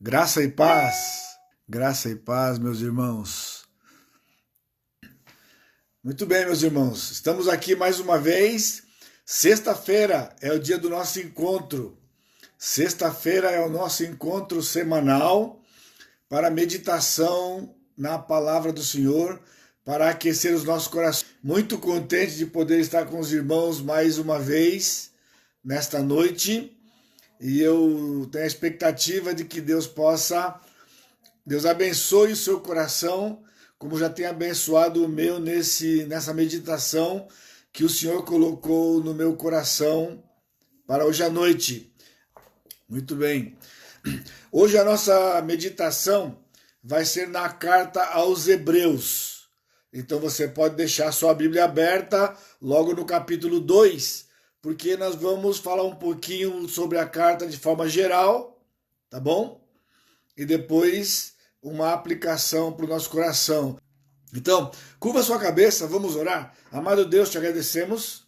Graça e paz, meus irmãos. Muito bem, meus irmãos, estamos aqui mais uma vez. Sexta-feira é o dia do nosso encontro. Sexta-feira é o nosso encontro semanal para meditação na palavra do Senhor, para aquecer os nossos corações. Muito contente de poder estar com os irmãos mais uma vez nesta noite. E eu tenho a expectativa de que Deus abençoe o seu coração, como já tem abençoado o meu nessa meditação que o Senhor colocou no meu coração para hoje à noite. Muito bem. Hoje a nossa meditação vai ser na carta aos Hebreus. Então você pode deixar sua Bíblia aberta logo no capítulo 2, porque nós vamos falar um pouquinho sobre a carta de forma geral, tá bom? E depois uma aplicação para o nosso coração. Então, curva sua cabeça, vamos orar. Amado Deus, te agradecemos,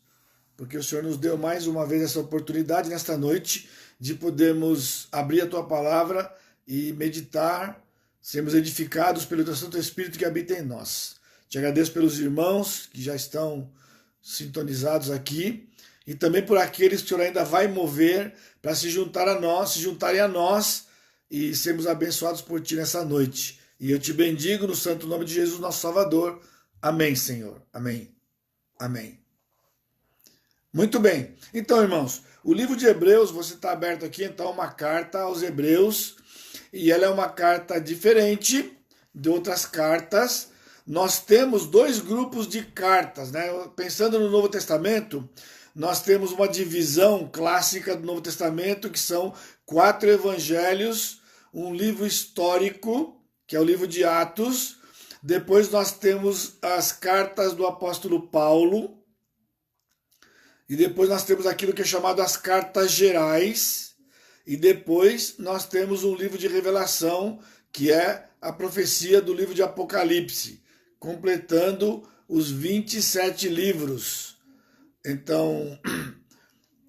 porque o Senhor nos deu mais uma vez essa oportunidade nesta noite de podermos abrir a tua palavra e meditar, sermos edificados pelo teu Santo Espírito que habita em nós. Te agradeço pelos irmãos que já estão sintonizados aqui, e também por aqueles que o Senhor ainda vai mover para se juntarem a nós e sermos abençoados por Ti nessa noite. E eu te bendigo no santo nome de Jesus, nosso Salvador. Amém, Senhor. Amém. Amém. Muito bem. Então, irmãos, o livro de Hebreus, você está aberto aqui, então, uma carta aos Hebreus, e ela é uma carta diferente de outras cartas. Nós temos dois grupos de cartas, né? Pensando no Novo Testamento, nós temos uma divisão clássica do Novo Testamento, que são 4 evangelhos, um livro histórico, que é o livro de Atos. Depois nós temos as cartas do apóstolo Paulo. E depois nós temos aquilo que é chamado as cartas gerais. E depois nós temos um livro de revelação, que é a profecia do livro de Apocalipse, completando os 27 livros. Então,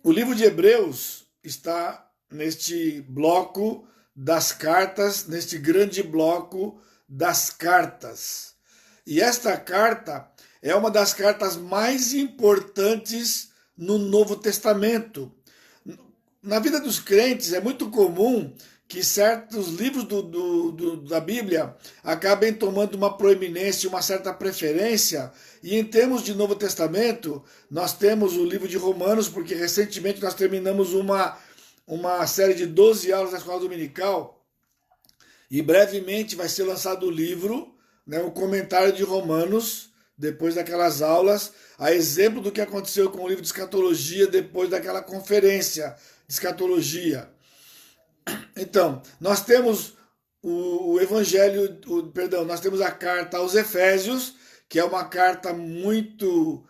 o livro de Hebreus está neste bloco das cartas, neste grande bloco das cartas. E esta carta é uma das cartas mais importantes no Novo Testamento. Na vida dos crentes é muito comum que certos livros da Bíblia acabem tomando uma proeminência, uma certa preferência. E em termos de Novo Testamento, nós temos o livro de Romanos, porque recentemente nós terminamos uma série de 12 aulas da escola dominical, e brevemente vai ser lançado o livro, né, o comentário de Romanos, depois daquelas aulas, a exemplo do que aconteceu com o livro de escatologia, depois daquela conferência de escatologia. Então, nós temos nós temos a carta aos Efésios, que é uma carta muito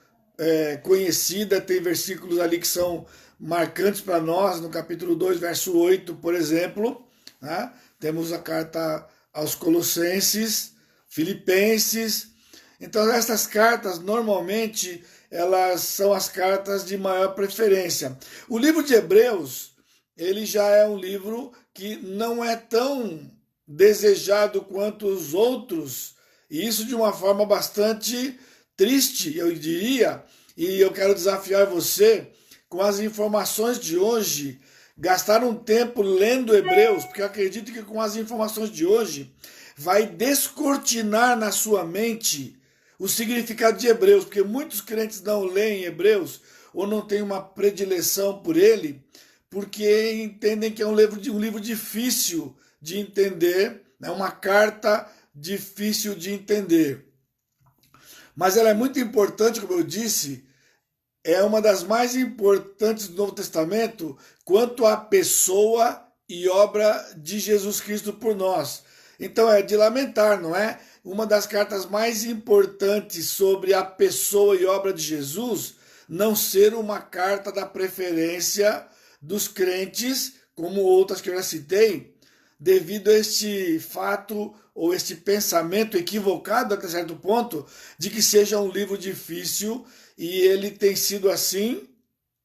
conhecida, tem versículos ali que são marcantes para nós, no capítulo 2, verso 8, por exemplo, né? Temos a carta aos Colossenses, Filipenses. Então, essas cartas, normalmente, elas são as cartas de maior preferência. O livro de Hebreus, ele já é um livro que não é tão desejado quanto os outros, e isso de uma forma bastante triste, eu diria, e eu quero desafiar você, com as informações de hoje, gastar um tempo lendo Hebreus, porque eu acredito que com as informações de hoje, vai descortinar na sua mente o significado de Hebreus, porque muitos crentes não leem Hebreus, ou não têm uma predileção por ele, porque entendem que é um livro difícil de entender, né? Uma carta difícil de entender. Mas ela é muito importante, como eu disse, é uma das mais importantes do Novo Testamento quanto à pessoa e obra de Jesus Cristo por nós. Então é de lamentar, não é? Uma das cartas mais importantes sobre a pessoa e obra de Jesus não ser uma carta da preferência dos crentes, como outras que eu já citei, devido a este fato ou este pensamento equivocado até certo ponto de que seja um livro difícil, e ele tem sido assim,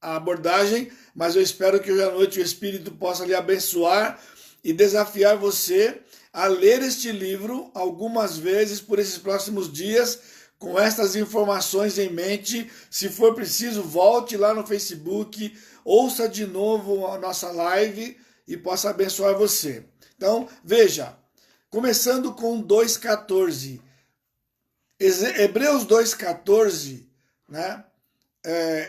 a abordagem, mas eu espero que hoje à noite o Espírito possa lhe abençoar e desafiar você a ler este livro algumas vezes por esses próximos dias, com estas informações em mente. Se for preciso, volte lá no Facebook, ouça de novo a nossa live e possa abençoar você. Então, veja, começando com 2,14. Hebreus 2,14, né?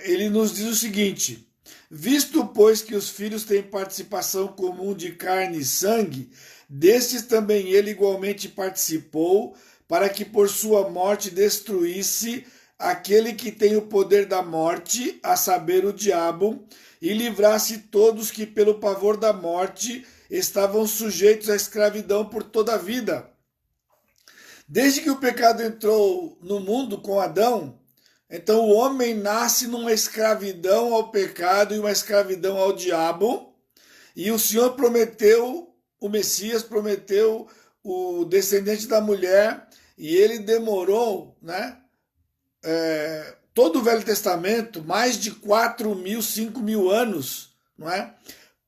Ele nos diz o seguinte: visto, pois, que os filhos têm participação comum de carne e sangue, destes também ele igualmente participou, para que por sua morte destruísse aquele que tem o poder da morte, a saber, o diabo, e livrasse todos que pelo pavor da morte estavam sujeitos à escravidão por toda a vida. Desde que o pecado entrou no mundo com Adão, então o homem nasce numa escravidão ao pecado e uma escravidão ao diabo, e o Senhor prometeu, o Messias prometeu o descendente da mulher, e ele demorou, né? Todo o Velho Testamento, mais de 4.000, 5.000 anos, não é?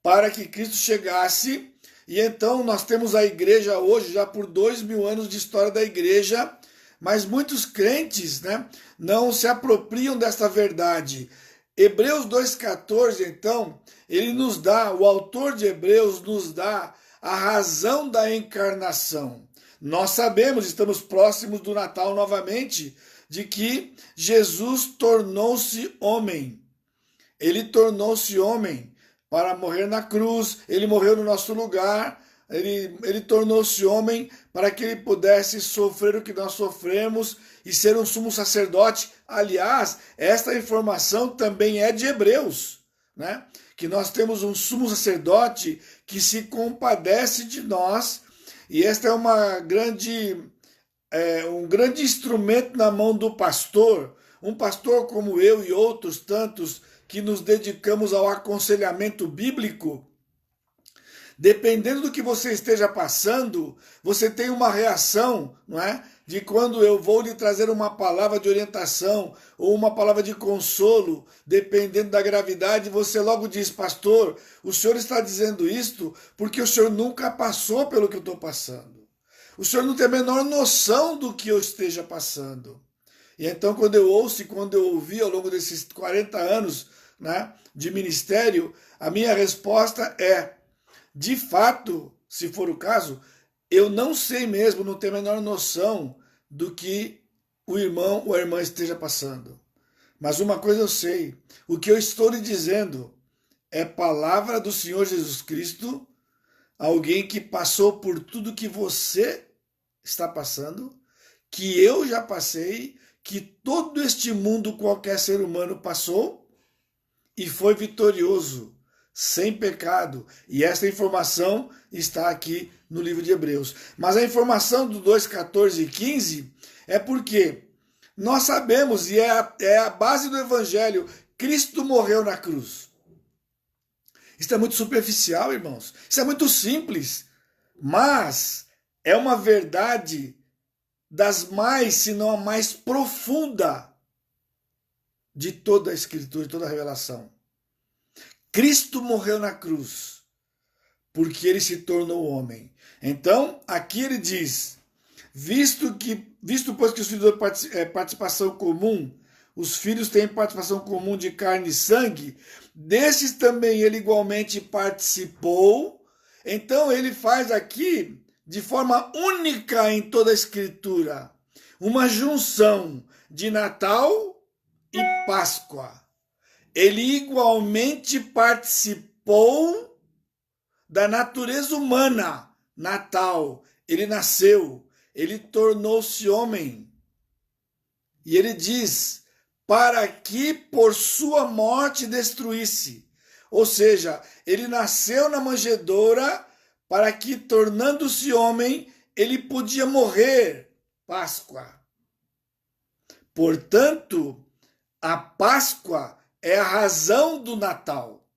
Para que Cristo chegasse. E então nós temos a igreja hoje, já por 2.000 anos de história da igreja, mas muitos crentes, né, não se apropriam desta verdade. Hebreus 2,14, então, ele nos dá, o autor de Hebreus nos dá a razão da encarnação. Nós sabemos, estamos próximos do Natal novamente, de que Jesus tornou-se homem. Ele tornou-se homem para morrer na cruz, ele morreu no nosso lugar, ele tornou-se homem para que ele pudesse sofrer o que nós sofremos e ser um sumo sacerdote. Aliás, esta informação também é de Hebreus, né? Que nós temos um sumo sacerdote que se compadece de nós, e esta é um grande instrumento na mão do pastor, um pastor como eu e outros tantos que nos dedicamos ao aconselhamento bíblico. Dependendo do que você esteja passando, você tem uma reação, não é? De quando eu vou lhe trazer uma palavra de orientação ou uma palavra de consolo, dependendo da gravidade, você logo diz: pastor, o senhor está dizendo isto porque o senhor nunca passou pelo que eu estou passando. O senhor não tem a menor noção do que eu esteja passando. E então, quando eu ouço e quando eu ouvi ao longo desses 40 anos, né, de ministério, a minha resposta é: de fato, se for o caso, eu não sei mesmo, não tenho a menor noção do que o irmão ou a irmã esteja passando. Mas uma coisa eu sei: o que eu estou lhe dizendo é palavra do Senhor Jesus Cristo, alguém que passou por tudo que você está passando, que eu já passei, que todo este mundo, qualquer ser humano passou, e foi vitorioso, sem pecado. E essa informação está aqui no livro de Hebreus. Mas a informação do 2,14 e 15 é porque nós sabemos, e é a base do evangelho, Cristo morreu na cruz. Isso é muito superficial, irmãos. Isso é muito simples. Mas é uma verdade das mais, se não a mais profunda de toda a Escritura, de toda a revelação. Cristo morreu na cruz porque ele se tornou homem. Então, aqui ele diz: visto pois que os filhos têm participação comum, os filhos têm participação comum de carne e sangue, desses também ele igualmente participou. Então ele faz aqui, de forma única em toda a Escritura, uma junção de Natal e Páscoa. Ele igualmente participou da natureza humana. Natal, ele nasceu, ele tornou-se homem. E ele diz: para que por sua morte destruísse. Ou seja, ele nasceu na manjedoura para que, tornando-se homem, ele podia morrer. Páscoa. Portanto, a Páscoa é a razão do Natal.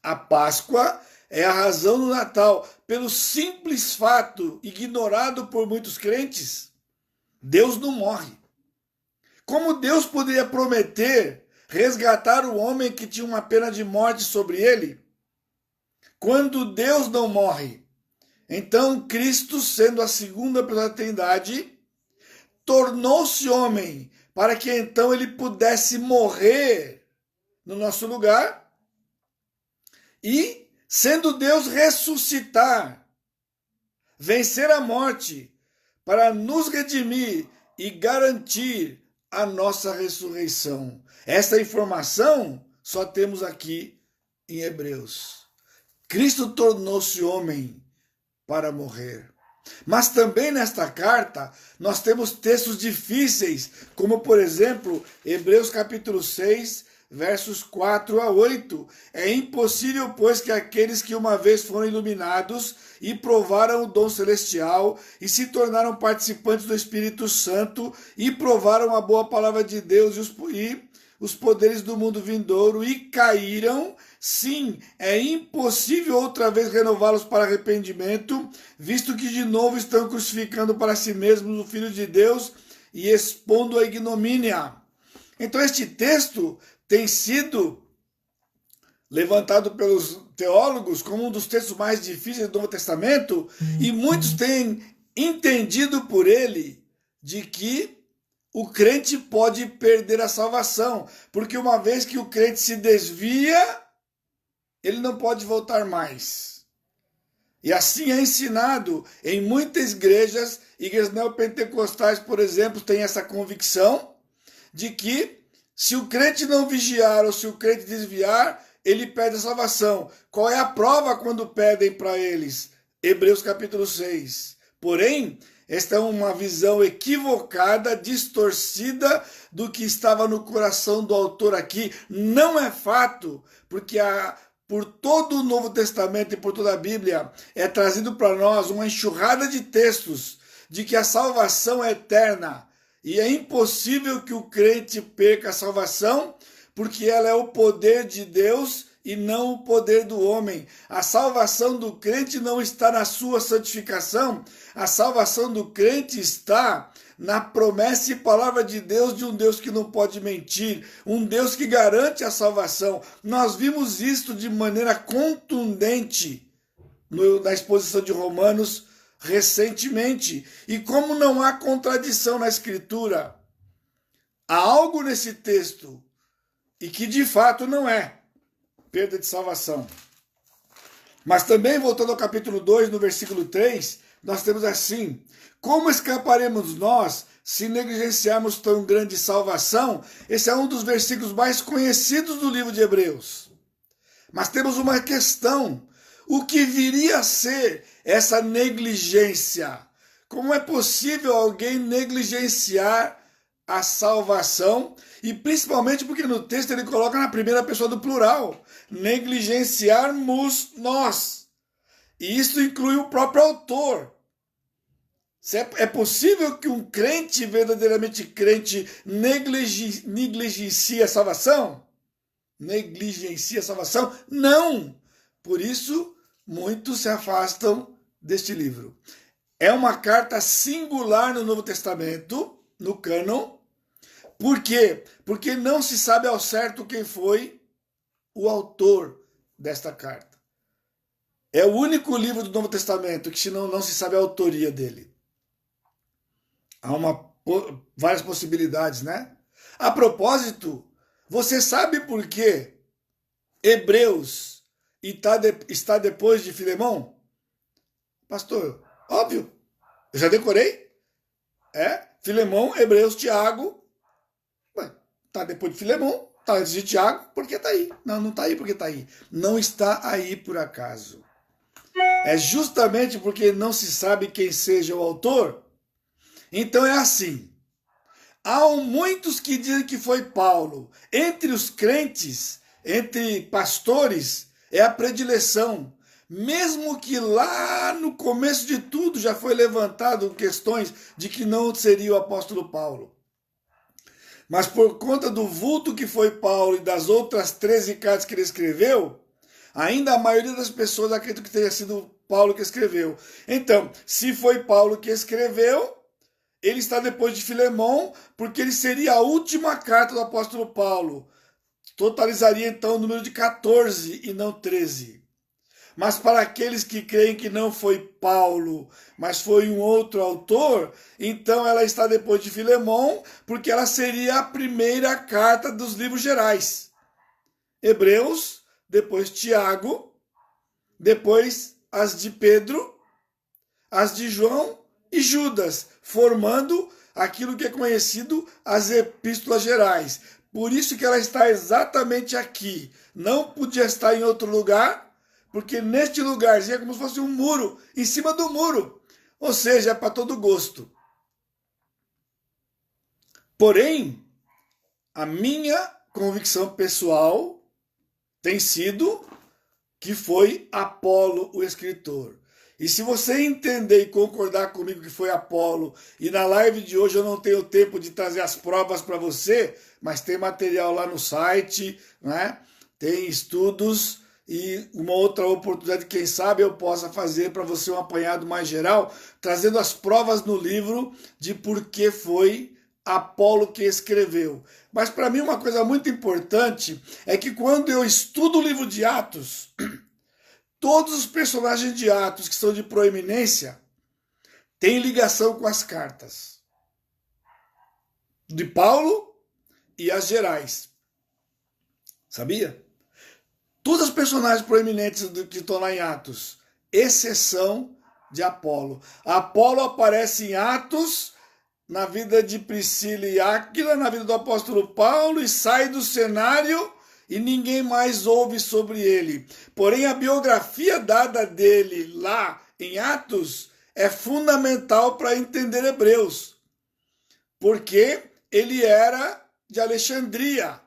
A Páscoa é a razão do Natal, pelo simples fato, ignorado por muitos crentes: Deus não morre. Como Deus poderia prometer resgatar o homem que tinha uma pena de morte sobre ele? quando Deus não morre. Então, Cristo, sendo a segunda pessoa da Trindade, tornou-se homem, para que então ele pudesse morrer no nosso lugar e, sendo Deus, ressuscitar, vencer a morte, para nos redimir e garantir a nossa ressurreição. Essa informação só temos aqui em Hebreus. Cristo tornou-se homem para morrer. Mas também nesta carta nós temos textos difíceis, como por exemplo, Hebreus capítulo 6, versos 4 a 8. É impossível, pois, que aqueles que uma vez foram iluminados e provaram o dom celestial e se tornaram participantes do Espírito Santo e provaram a boa palavra de Deus e os poderes do mundo vindouro e caíram, sim, é impossível outra vez renová-los para arrependimento, visto que de novo estão crucificando para si mesmos o Filho de Deus e expondo a ignomínia. Então este texto tem sido levantado pelos teólogos como um dos textos mais difíceis do Novo Testamento, e muitos têm entendido por ele de que o crente pode perder a salvação, porque uma vez que o crente se desvia, ele não pode voltar mais. E assim é ensinado em muitas igrejas neopentecostais, por exemplo, tem essa convicção de que se o crente não vigiar ou se o crente desviar, ele perde a salvação. Qual é a prova quando pedem para eles? Hebreus capítulo 6. Porém, esta é uma visão equivocada, distorcida do que estava no coração do autor aqui. Não é fato, porque por todo o Novo Testamento e por toda a Bíblia é trazido para nós uma enxurrada de textos de que a salvação é eterna. E é impossível que o crente perca a salvação, porque ela é o poder de Deus e não o poder do homem. A salvação do crente não está na sua santificação, a salvação do crente está na promessa e palavra de Deus, de um Deus que não pode mentir, um Deus que garante a salvação. Nós vimos isto de maneira contundente na exposição de Romanos recentemente. E como não há contradição na Escritura, há algo nesse texto e que de fato não é perda de salvação. Mas também, voltando ao capítulo 2, no versículo 3, nós temos assim: como escaparemos nós se negligenciarmos tão grande salvação? Esse é um dos versículos mais conhecidos do livro de Hebreus. Mas temos uma questão: o que viria a ser essa negligência? Como é possível alguém negligenciar a salvação? E principalmente porque no texto ele coloca na primeira pessoa do plural: negligenciarmos nós. E isso inclui o próprio autor. É possível que um crente, verdadeiramente crente, negligencie a salvação? Negligencie a salvação? Não! Por isso, muitos se afastam deste livro. É uma carta singular no Novo Testamento, no cânon. Por quê? Porque não se sabe ao certo quem foi o autor desta carta. É o único livro do Novo Testamento que não se sabe a autoria dele. Há várias possibilidades, né? A propósito, você sabe por que Hebreus está depois de Filemão? Pastor, óbvio. Eu já decorei. Filemão, Hebreus, Tiago. Está depois de Filemão, está antes de Tiago, porque está aí. Não está aí porque está aí. Não está aí por acaso. É justamente porque não se sabe quem seja o autor. Então é assim. Há muitos que dizem que foi Paulo. Entre os crentes, entre pastores, é a predileção. Mesmo que lá no começo de tudo já foi levantado questões de que não seria o apóstolo Paulo. Mas por conta do vulto que foi Paulo e das outras 13 cartas que ele escreveu, ainda a maioria das pessoas acredita que tenha sido Paulo que escreveu. Então, se foi Paulo que escreveu, ele está depois de Filemão, porque ele seria a última carta do apóstolo Paulo. Totalizaria então o número de 14 e não 13. Mas para aqueles que creem que não foi Paulo, mas foi um outro autor, então ela está depois de Filemão, porque ela seria a primeira carta dos livros gerais. Hebreus, depois Tiago, depois as de Pedro, as de João e Judas, formando aquilo que é conhecido as epístolas gerais. Por isso que ela está exatamente aqui. Não podia estar em outro lugar, porque neste lugarzinho é como se fosse um muro, em cima do muro. Ou seja, é para todo gosto. Porém, a minha convicção pessoal tem sido que foi Apolo o escritor. E se você entender e concordar comigo que foi Apolo, e na live de hoje eu não tenho tempo de trazer as provas para você, mas tem material lá no site, né? Tem estudos e uma outra oportunidade, quem sabe eu possa fazer para você um apanhado mais geral, trazendo as provas no livro de por que foi Apolo que escreveu. Mas para mim uma coisa muito importante é que quando eu estudo o livro de Atos, todos os personagens de Atos que são de proeminência têm ligação com as cartas de Paulo e as gerais. Sabia? Todos os personagens proeminentes que estão lá em Atos, exceção de Apolo. Apolo aparece em Atos, na vida de Priscila e Áquila, na vida do apóstolo Paulo, e sai do cenário e ninguém mais ouve sobre ele. Porém, a biografia dada dele lá em Atos é fundamental para entender Hebreus, porque ele era de Alexandria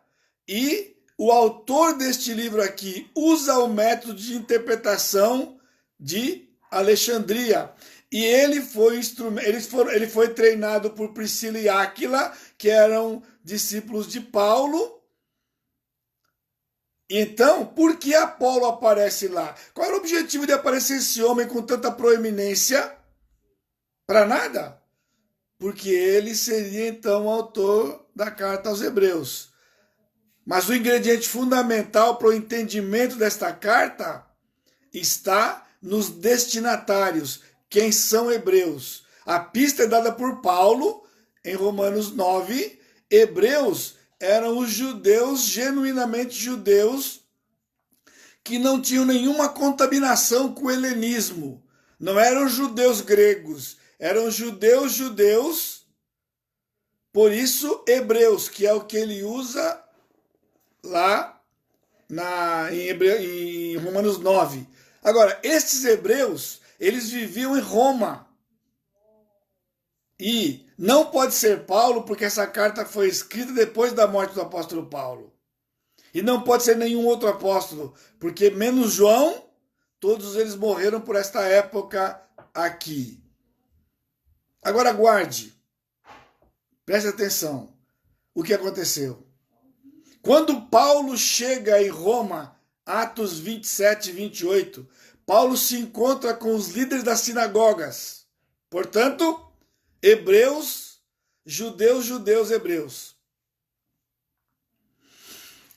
e o autor deste livro aqui usa o método de interpretação de Alexandria. E ele foi treinado por Priscila e Áquila, que eram discípulos de Paulo. Então, por que Apolo aparece lá? Qual era o objetivo de aparecer esse homem com tanta proeminência? Para nada. Porque ele seria então o autor da carta aos Hebreus. Mas o ingrediente fundamental para o entendimento desta carta está nos destinatários, quem são hebreus. A pista é dada por Paulo em Romanos 9, Hebreus eram os judeus, genuinamente judeus, que não tinham nenhuma contaminação com o helenismo. Não eram judeus gregos, eram judeus, por isso hebreus, que é o que ele usa lá em Romanos 9. Agora, estes hebreus, eles viviam em Roma. E não pode ser Paulo, porque essa carta foi escrita depois da morte do apóstolo Paulo. E não pode ser nenhum outro apóstolo, porque menos João, todos eles morreram por esta época aqui. Agora guarde, preste atenção, o que aconteceu. Quando Paulo chega em Roma, Atos 27 e 28, Paulo se encontra com os líderes das sinagogas. Portanto, hebreus, judeus, hebreus.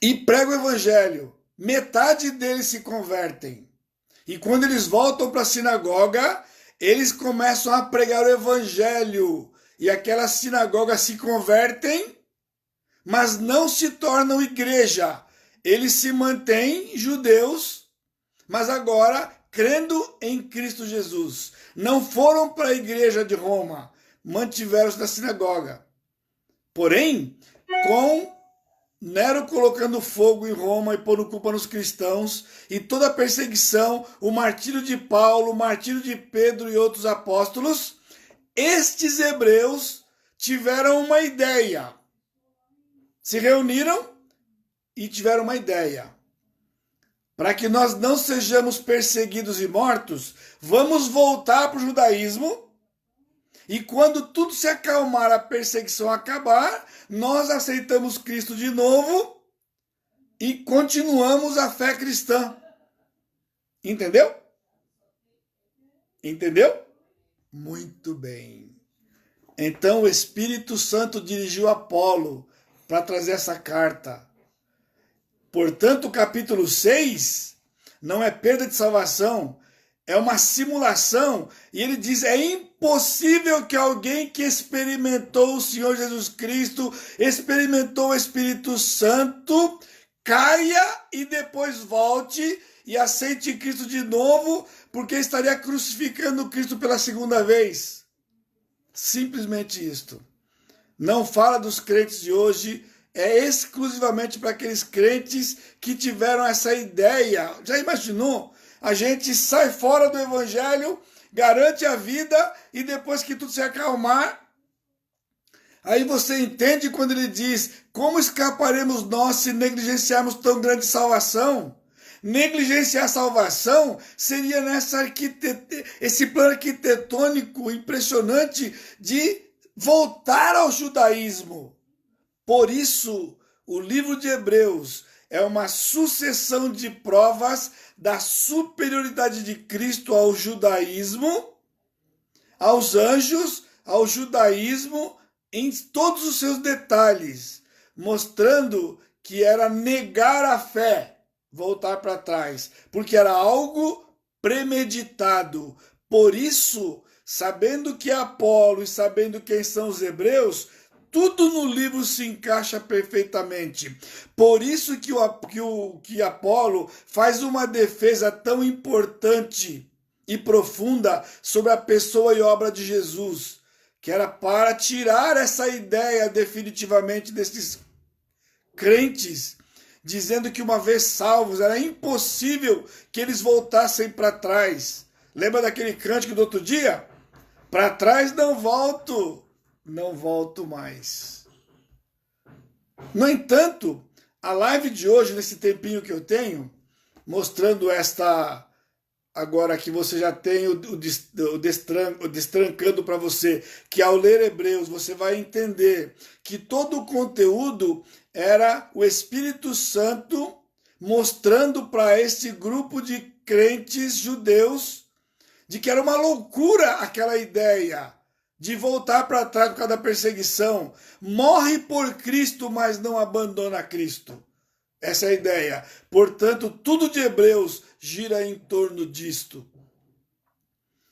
E prega o evangelho. Metade deles se convertem. E quando eles voltam para a sinagoga, eles começam a pregar o evangelho. E aquelas sinagogas se convertem, mas não se tornam igreja. Eles se mantêm judeus, mas agora crendo em Cristo Jesus. Não foram para a igreja de Roma, mantiveram-se na sinagoga. Porém, com Nero colocando fogo em Roma e pondo culpa nos cristãos, e toda a perseguição, o martírio de Paulo, o martírio de Pedro e outros apóstolos, estes hebreus tiveram uma ideia. Se reuniram e tiveram uma ideia. Para que nós não sejamos perseguidos e mortos, vamos voltar para o judaísmo. E quando tudo se acalmar, a perseguição acabar, nós aceitamos Cristo de novo e continuamos a fé cristã. Entendeu? Entendeu? Muito bem. Então o Espírito Santo dirigiu Apolo para trazer essa carta. Portanto, o capítulo 6 não é perda de salvação, é uma simulação. E ele diz, é impossível que alguém que experimentou o Senhor Jesus Cristo, experimentou o Espírito Santo, caia e depois volte e aceite Cristo de novo, porque estaria crucificando Cristo pela segunda vez. Simplesmente isto. Não fala dos crentes de hoje, é exclusivamente para aqueles crentes que tiveram essa ideia. Já imaginou? A gente sai fora do evangelho, garante a vida e depois que tudo se acalmar, aí você entende quando ele diz, como escaparemos nós se negligenciarmos tão grande salvação? Negligenciar a salvação seria esse plano arquitetônico impressionante de voltar ao judaísmo. Por isso, o livro de Hebreus é uma sucessão de provas da superioridade de Cristo ao judaísmo, aos anjos, ao judaísmo, em todos os seus detalhes, mostrando que era negar a fé, voltar para trás, porque era algo premeditado. Por isso, sabendo que é Apolo e sabendo quem são os hebreus, tudo no livro se encaixa perfeitamente. Por isso que Apolo faz uma defesa tão importante e profunda sobre a pessoa e obra de Jesus, que era para tirar essa ideia definitivamente desses crentes, dizendo que uma vez salvos era impossível que eles voltassem para trás. Lembra daquele cântico do outro dia? Para trás não volto. Não volto mais. No entanto, a live de hoje, nesse tempinho que eu tenho, mostrando esta, agora que você já tem o destrancando para você, que ao ler Hebreus você vai entender que todo o conteúdo era o Espírito Santo mostrando para este grupo de crentes judeus de que era uma loucura aquela ideia de voltar para trás por causa da perseguição. Morre por Cristo, mas não abandona Cristo. Essa é a ideia. Portanto, tudo de Hebreus gira em torno disto.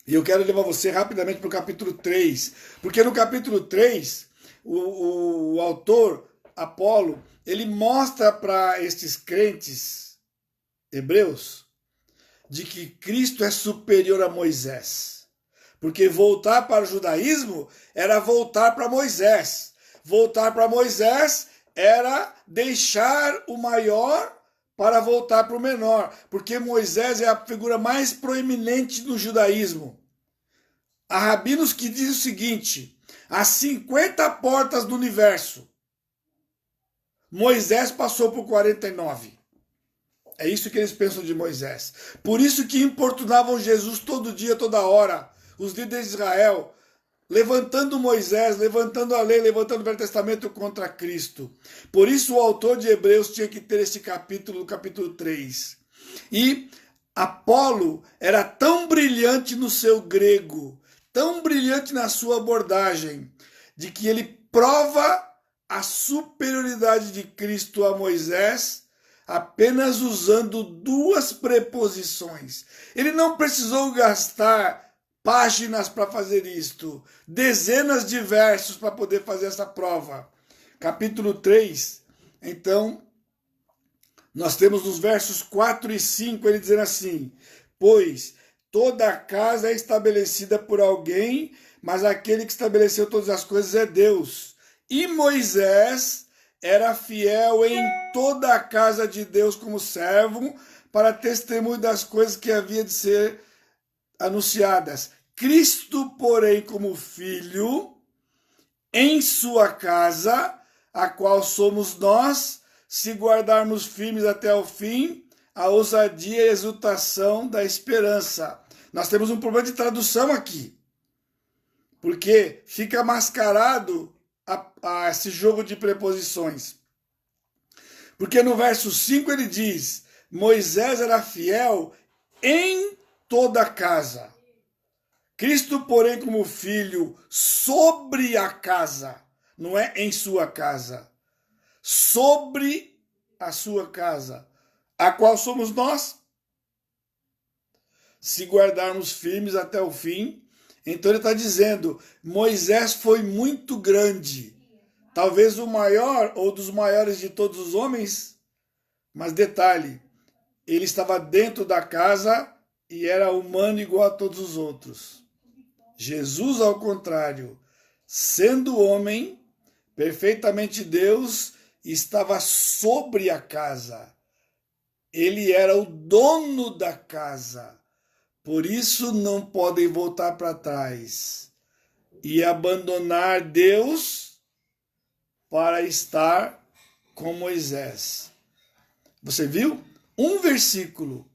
E eu quero levar você rapidamente para o capítulo 3. Porque no capítulo 3, o autor, Apolo, ele mostra para estes crentes hebreus de que Cristo é superior a Moisés. Porque voltar para o judaísmo era voltar para Moisés. Voltar para Moisés era deixar o maior para voltar para o menor. Porque Moisés é a figura mais proeminente no judaísmo. Há rabinos que dizem o seguinte: as 50 portas do universo, Moisés passou por 49. É isso que eles pensam de Moisés. Por isso que importunavam Jesus todo dia, toda hora. Os líderes de Israel, levantando Moisés, levantando a lei, levantando o Velho Testamento contra Cristo. Por isso o autor de Hebreus tinha que ter esse capítulo, no capítulo 3. E Apolo era tão brilhante no seu grego, tão brilhante na sua abordagem, de que ele prova a superioridade de Cristo a Moisés apenas usando duas preposições. Ele não precisou gastar páginas para fazer isto, dezenas de versos para poder fazer essa prova. Capítulo 3, então, nós temos nos versos 4 e 5, ele dizendo assim: pois toda a casa é estabelecida por alguém, mas aquele que estabeleceu todas as coisas é Deus. E Moisés era fiel em toda a casa de Deus como servo, para testemunho das coisas que havia de ser anunciadas. Cristo, porém, como filho, em sua casa, a qual somos nós, se guardarmos firmes até o fim, a ousadia e a exultação da esperança. Nós temos um problema de tradução aqui, porque fica mascarado a esse jogo de preposições. Porque no verso 5 ele diz: Moisés era fiel em toda a casa. Cristo, porém, como filho, sobre a casa, não é em sua casa, sobre a sua casa, a qual somos nós. se guardarmos firmes até o fim. Então ele está dizendo, Moisés foi muito grande, talvez o maior ou dos maiores de todos os homens, mas detalhe, ele estava dentro da casa e era humano igual a todos os outros. Jesus, ao contrário, sendo homem, perfeitamente Deus, estava sobre a casa. Ele era o dono da casa. Por isso não podem voltar para trás e abandonar Deus para estar com Moisés. Você viu? Um versículo.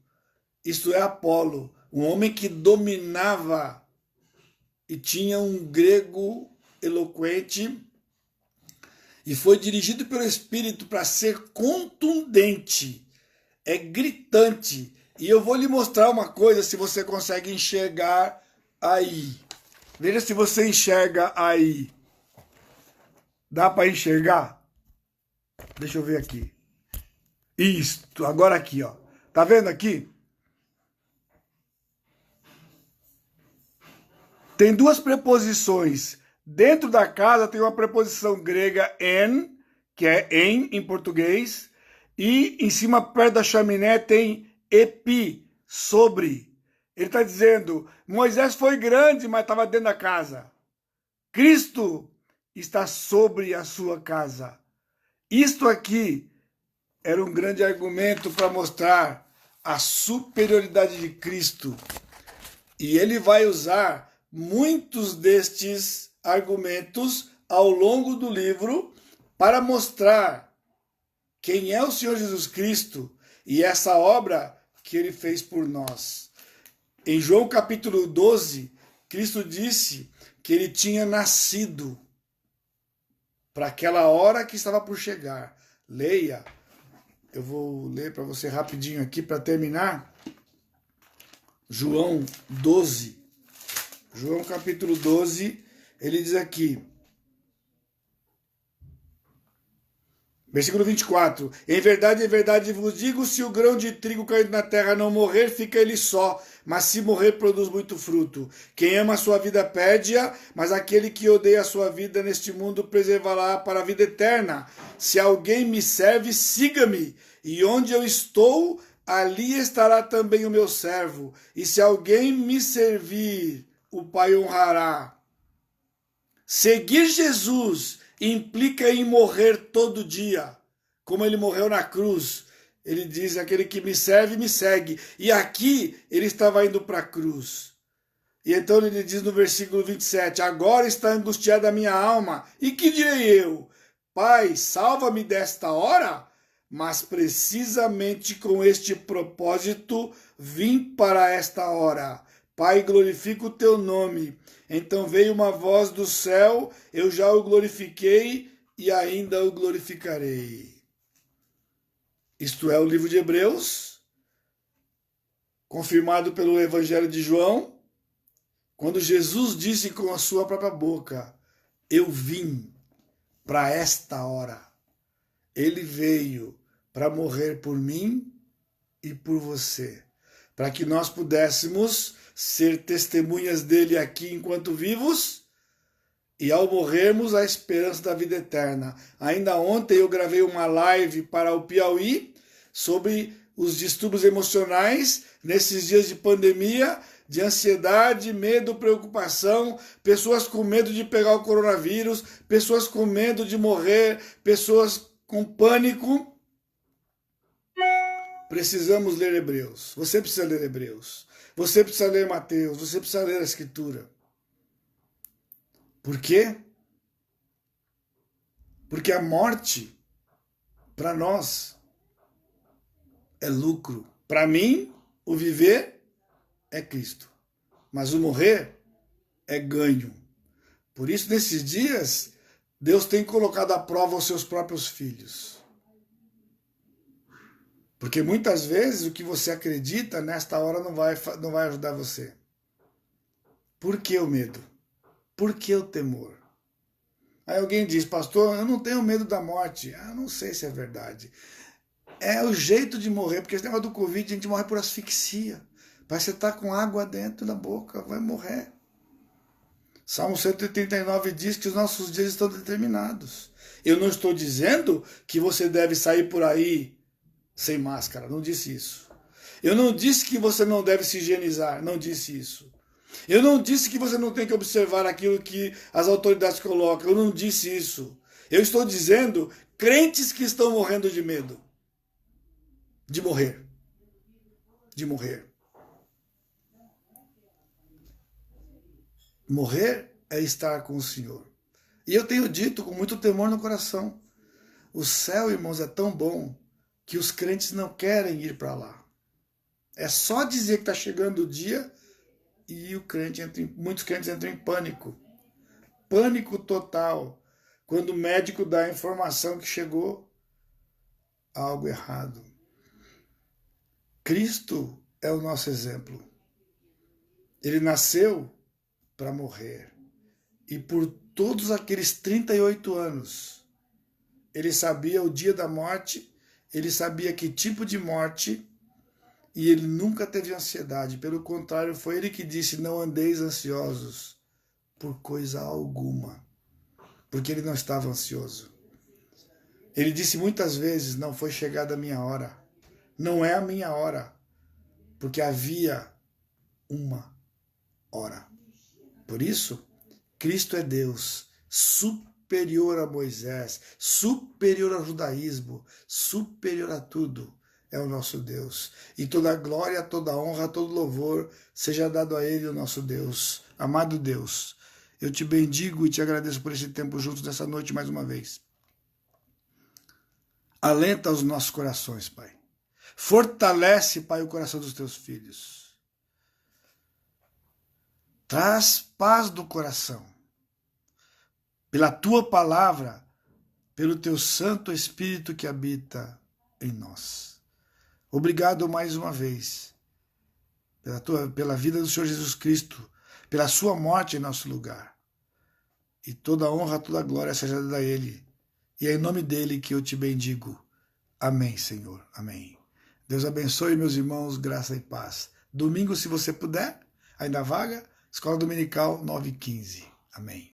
Isto é Apolo, um homem que dominava e tinha um grego eloquente e foi dirigido pelo Espírito para ser contundente, é gritante. E eu vou lhe mostrar uma coisa, se você consegue enxergar aí. Veja se você enxerga aí. Dá para enxergar? Deixa eu ver aqui. Isto, agora aqui, ó. Tá vendo aqui? Tem duas preposições. Dentro da casa tem uma preposição grega en, que é em português, e em cima, perto da chaminé, tem epi, sobre. Ele está dizendo, Moisés foi grande, mas estava dentro da casa. Cristo está sobre a sua casa. Isto aqui era um grande argumento para mostrar a superioridade de Cristo. E ele vai usar muitos destes argumentos ao longo do livro para mostrar quem é o Senhor Jesus Cristo e essa obra que ele fez por nós. Em João capítulo 12, Cristo disse que ele tinha nascido para aquela hora que estava por chegar. Leia, eu vou ler para você rapidinho aqui para terminar. João 12. João capítulo 12, ele diz aqui, versículo 24, em verdade vos digo, se o grão de trigo caído na terra não morrer, fica ele só, mas se morrer, produz muito fruto. Quem ama a sua vida perde-a, mas aquele que odeia a sua vida neste mundo preservá-la para a vida eterna. Se alguém me serve, siga-me, e onde eu estou, ali estará também o meu servo. E se alguém me servir, o Pai honrará. Seguir Jesus implica em morrer todo dia, como ele morreu na cruz. Ele diz, aquele que me serve, me segue. E aqui ele estava indo para a cruz. E então ele diz no versículo 27, agora está angustiada a minha alma. E que direi eu? Pai, salva-me desta hora? Mas precisamente com este propósito vim para esta hora. Pai, glorifica o teu nome. Então veio uma voz do céu, eu já o glorifiquei e ainda o glorificarei. Isto é o livro de Hebreus, confirmado pelo Evangelho de João, quando Jesus disse com a sua própria boca, eu vim para esta hora. Ele veio para morrer por mim e por você, para que nós pudéssemos ser testemunhas dele aqui enquanto vivos e ao morrermos a esperança da vida eterna. Ainda ontem eu gravei uma live para o Piauí sobre os distúrbios emocionais nesses dias de pandemia, de ansiedade, medo, preocupação, pessoas com medo de pegar o coronavírus, pessoas com medo de morrer, pessoas com pânico. Precisamos ler Hebreus. Você precisa ler Hebreus. Você precisa ler Mateus. Você precisa ler a Escritura. Por quê? Porque a morte, para nós, é lucro. Para mim, o viver é Cristo. Mas o morrer é ganho. Por isso, nesses dias, Deus tem colocado à prova os seus próprios filhos. Porque muitas vezes o que você acredita nesta hora não vai ajudar você. Por que o medo? Por que o temor? Aí alguém diz, pastor, eu não tenho medo da morte. Eu não sei se é verdade. É o jeito de morrer, porque esse negócio do Covid, a gente morre por asfixia. Parece que você está com água dentro da boca, vai morrer. Salmo 139 diz que os nossos dias estão determinados. Eu não estou dizendo que você deve sair por aí sem máscara, não disse isso. Eu não disse que você não deve se higienizar, não disse isso. Eu não disse que você não tem que observar aquilo que as autoridades colocam, eu não disse isso. Eu estou dizendo crentes que estão morrendo de medo. De morrer. De morrer. Morrer é estar com o Senhor. E eu tenho dito com muito temor no coração, o céu, irmãos, é tão bom que os crentes não querem ir para lá. É só dizer que está chegando o dia e muitos crentes entram em pânico. Pânico total. Quando o médico dá a informação que chegou algo errado. Cristo é o nosso exemplo. Ele nasceu para morrer. E por todos aqueles 38 anos, ele sabia o dia da morte, ele sabia que tipo de morte, e ele nunca teve ansiedade. Pelo contrário, foi ele que disse, não andeis ansiosos por coisa alguma. Porque ele não estava ansioso. Ele disse muitas vezes, não foi chegada a minha hora. Não é a minha hora. Porque havia uma hora. Por isso, Cristo é Deus, superior a Moisés, superior ao judaísmo, superior a tudo. É o nosso Deus. E toda a glória, toda a honra, todo louvor seja dado a Ele, o nosso Deus. Amado Deus, eu te bendigo e te agradeço por esse tempo juntos nessa noite mais uma vez. Alenta os nossos corações, Pai. Fortalece, Pai, o coração dos teus filhos. Traz paz do coração. Pela tua palavra, pelo teu Santo Espírito que habita em nós. Obrigado mais uma vez pela vida do Senhor Jesus Cristo, pela sua morte em nosso lugar. E toda a honra, toda a glória seja dada a Ele. E é em nome dEle que eu te bendigo. Amém, Senhor. Amém. Deus abençoe, meus irmãos, graça e paz. Domingo, se você puder, ainda vaga, Escola Dominical 9h15. Amém.